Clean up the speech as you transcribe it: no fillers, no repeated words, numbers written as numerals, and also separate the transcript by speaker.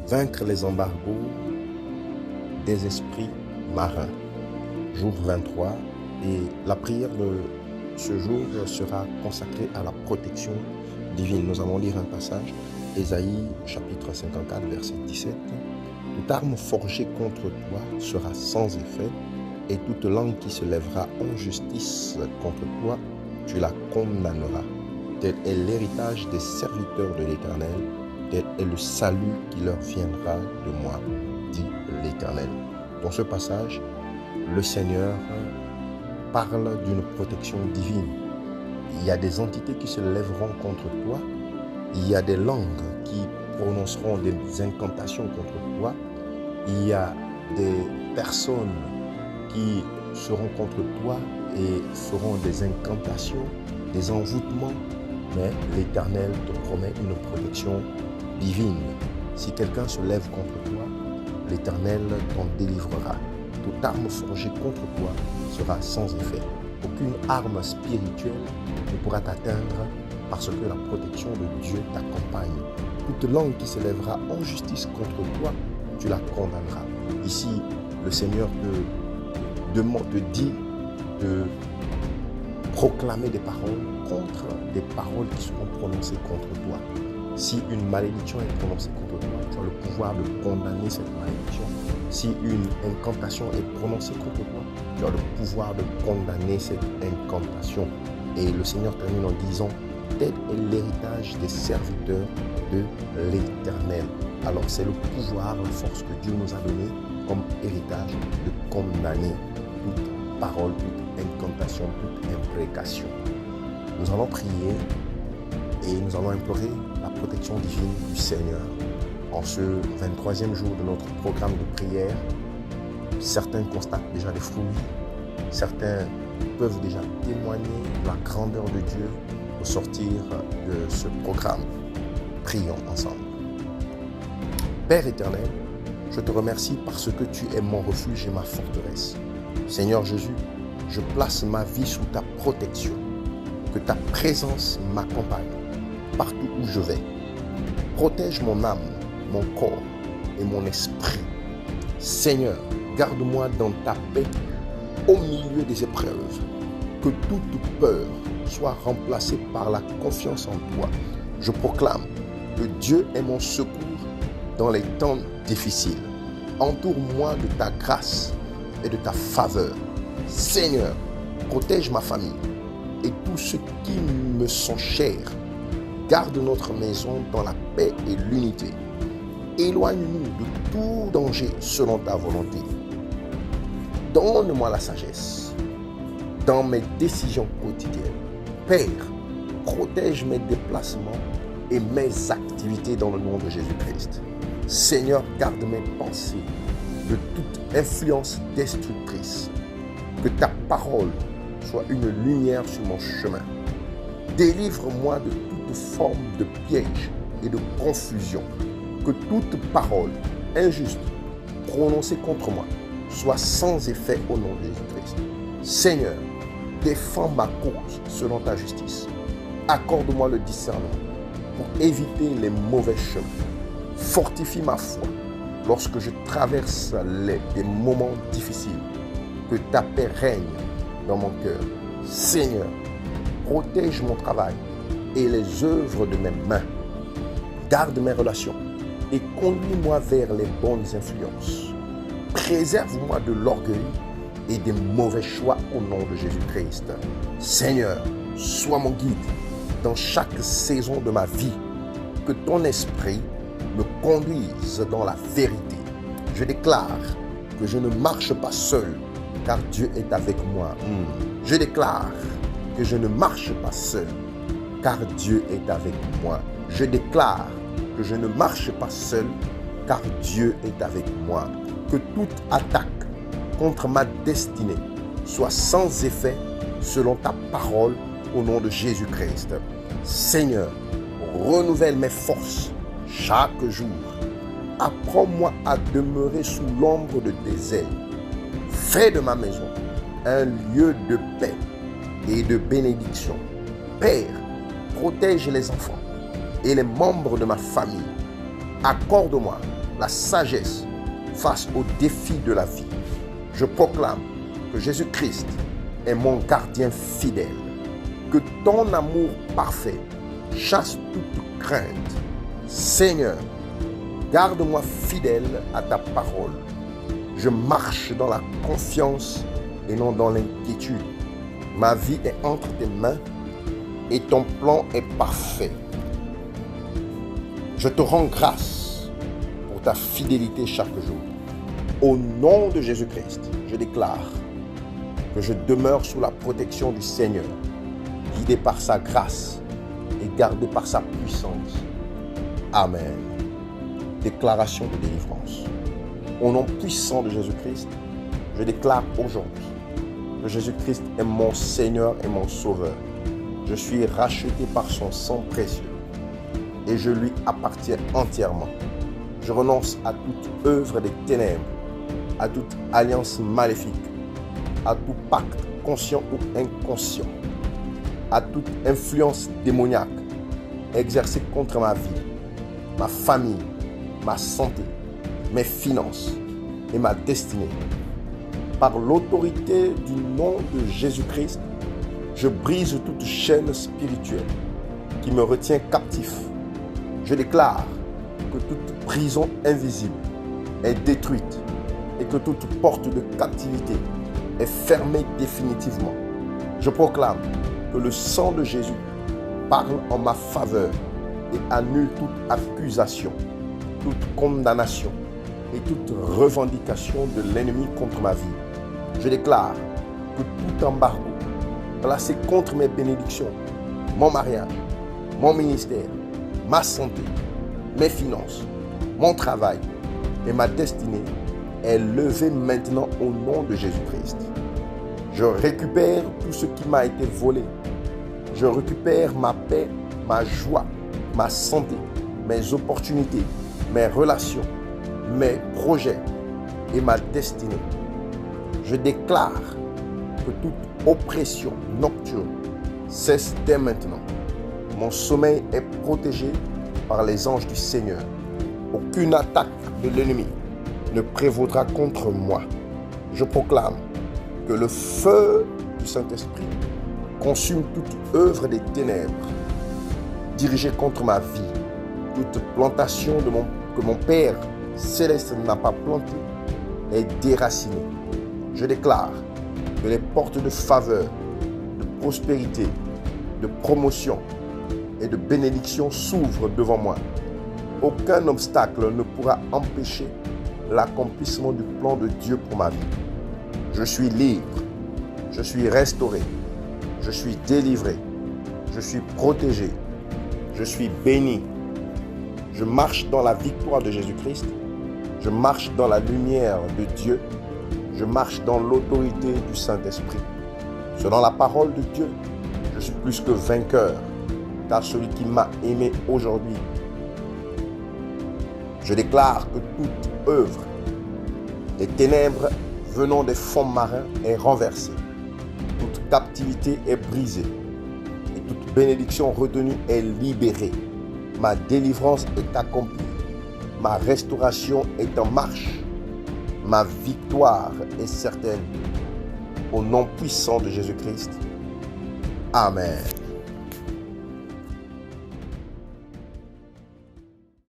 Speaker 1: Vaincre les embargos des esprits marins. Jour 23. Et la prière de ce jour sera consacrée à la protection divine. Nous allons lire un passage, Ésaïe chapitre 54, verset 17. Toute arme forgée contre toi sera sans effet, et toute langue qui se lèvera en justice contre toi, tu la condamneras. Tel est l'héritage des serviteurs de l'Éternel, tel est le salut qui leur viendra de moi, dit l'Éternel. Dans ce passage, le Seigneur parle d'une protection divine. Il y a des entités qui se lèveront contre toi, il y a des langues qui prononceront des incantations contre toi, il y a des personnes qui seront contre toi et feront des incantations, des envoûtements, mais l'Éternel te promet une protection divine. Si quelqu'un se lève contre toi, l'Éternel t'en délivrera. Toute arme forgée contre toi sera sans effet. Aucune arme spirituelle ne pourra t'atteindre parce que la protection de Dieu t'accompagne. Toute langue qui se lèvera en justice contre toi, tu la condamneras. Ici, le Seigneur te dit de proclamer des paroles contre des paroles qui seront prononcées contre toi. Si une malédiction est prononcée contre toi, tu as le pouvoir de condamner cette malédiction. Si une incantation est prononcée contre toi, tu as le pouvoir de condamner cette incantation. Et le Seigneur termine en disant, tel est l'héritage des serviteurs de l'Éternel. Alors c'est le pouvoir, la force que Dieu nous a donnée comme héritage de condamner toute parole, toute incantation, toute imprécation. Nous allons prier et nous allons implorer la protection divine du Seigneur. En ce 23e jour de notre programme de prière, certains constatent déjà des fruits, certains peuvent déjà témoigner de la grandeur de Dieu au sortir de ce programme. Prions ensemble. Père éternel, je te remercie parce que tu es mon refuge et ma forteresse. Seigneur Jésus, je place ma vie sous ta protection. Que ta présence m'accompagne partout où je vais. Protège mon âme, mon corps et mon esprit. Seigneur, garde-moi dans ta paix au milieu des épreuves. Que toute peur soit remplacée par la confiance en toi. Je proclame que Dieu est mon secours dans les temps difficiles. Entoure-moi de ta grâce et de ta faveur. Seigneur, protège ma famille et tous ceux qui me sont chers. Garde notre maison dans la paix et l'unité. Éloigne-nous de tout danger selon ta volonté. Donne-moi la sagesse dans mes décisions quotidiennes. Père, protège mes déplacements et mes activités dans le nom de Jésus-Christ. Seigneur, garde mes pensées de toute influence destructrice. Que ta parole soit une lumière sur mon chemin. Délivre-moi de toute forme de piège et de confusion. Que toute parole injuste prononcée contre moi soit sans effet au nom de Jésus-Christ. Seigneur, défends ma cause selon ta justice. Accorde-moi le discernement pour éviter les mauvais chemins. Fortifie ma foi lorsque je traverse des moments difficiles. Que ta paix règne dans mon cœur. Seigneur, protège mon travail et les œuvres de mes mains. Garde mes relations et conduis-moi vers les bonnes influences. Préserve-moi de l'orgueil et des mauvais choix au nom de Jésus-Christ. Seigneur, sois mon guide dans chaque saison de ma vie. Que ton esprit me conduise dans la vérité. Je déclare que je ne marche pas seul, car Dieu est avec moi. Je déclare que je ne marche pas seul, car Dieu est avec moi. Je déclare que je ne marche pas seul, car Dieu est avec moi. Que toute attaque contre ma destinée soit sans effet selon ta parole au nom de Jésus-Christ. Seigneur, renouvelle mes forces chaque jour. Apprends-moi à demeurer sous l'ombre de tes ailes. Fais de ma maison un lieu de paix et de bénédiction. Père, protège les enfants et les membres de ma famille. Accorde-moi la sagesse face aux défis de la vie. Je proclame que Jésus-Christ est mon gardien fidèle. Que ton amour parfait chasse toute crainte. Seigneur, garde-moi fidèle à ta parole. Je marche dans la confiance et non dans l'inquiétude. Ma vie est entre tes mains et ton plan est parfait. Je te rends grâce pour ta fidélité chaque jour. Au nom de Jésus-Christ, je déclare que je demeure sous la protection du Seigneur, guidé par sa grâce et gardé par sa puissance. Amen. Déclaration de délivrance. Au nom puissant de Jésus-Christ, je déclare aujourd'hui que Jésus-Christ est mon Seigneur et mon Sauveur. Je suis racheté par son sang précieux et je lui appartiens entièrement. Je renonce à toute œuvre des ténèbres, à toute alliance maléfique, à tout pacte conscient ou inconscient, à toute influence démoniaque exercée contre ma vie, ma famille, ma santé, mes finances et ma destinée. Par l'autorité du nom de Jésus-Christ, je brise toute chaîne spirituelle qui me retient captif. Je déclare que toute prison invisible est détruite et que toute porte de captivité est fermée définitivement. Je proclame que le sang de Jésus parle en ma faveur et annule toute accusation, toute condamnation et toute revendication de l'ennemi contre ma vie. Je déclare que tout embargo placé contre mes bénédictions, mon mariage, mon ministère, ma santé, mes finances, mon travail et ma destinée est levé maintenant au nom de Jésus-Christ. Je récupère tout ce qui m'a été volé. Je récupère ma paix, ma joie, ma santé, mes opportunités, mes relations, mes projets et ma destinée. Je déclare que toute oppression nocturne cesse dès maintenant. Mon sommeil est protégé par les anges du Seigneur. Aucune attaque de l'ennemi ne prévaudra contre moi. Je proclame que le feu du Saint-Esprit consume toute œuvre des ténèbres dirigée contre ma vie. Toute plantation que mon Père céleste n'a pas plantée est déracinée. Je déclare que les portes de faveur, de prospérité, de promotion et de bénédiction s'ouvrent devant moi. Aucun obstacle ne pourra empêcher l'accomplissement du plan de Dieu pour ma vie. Je suis libre, je suis restauré, je suis délivré, je suis protégé, je suis béni. Je marche dans la victoire de Jésus-Christ, je marche dans la lumière de Dieu, je marche dans l'autorité du Saint-Esprit. Selon la parole de Dieu, je suis plus que vainqueur, car celui qui m'a aimé aujourd'hui. Je déclare que toute œuvre des ténèbres venant des fonds marins est renversée. Toute captivité est brisée et toute bénédiction retenue est libérée. Ma délivrance est accomplie. Ma restauration est en marche. Ma victoire est certaine. Au nom puissant de Jésus-Christ. Amen.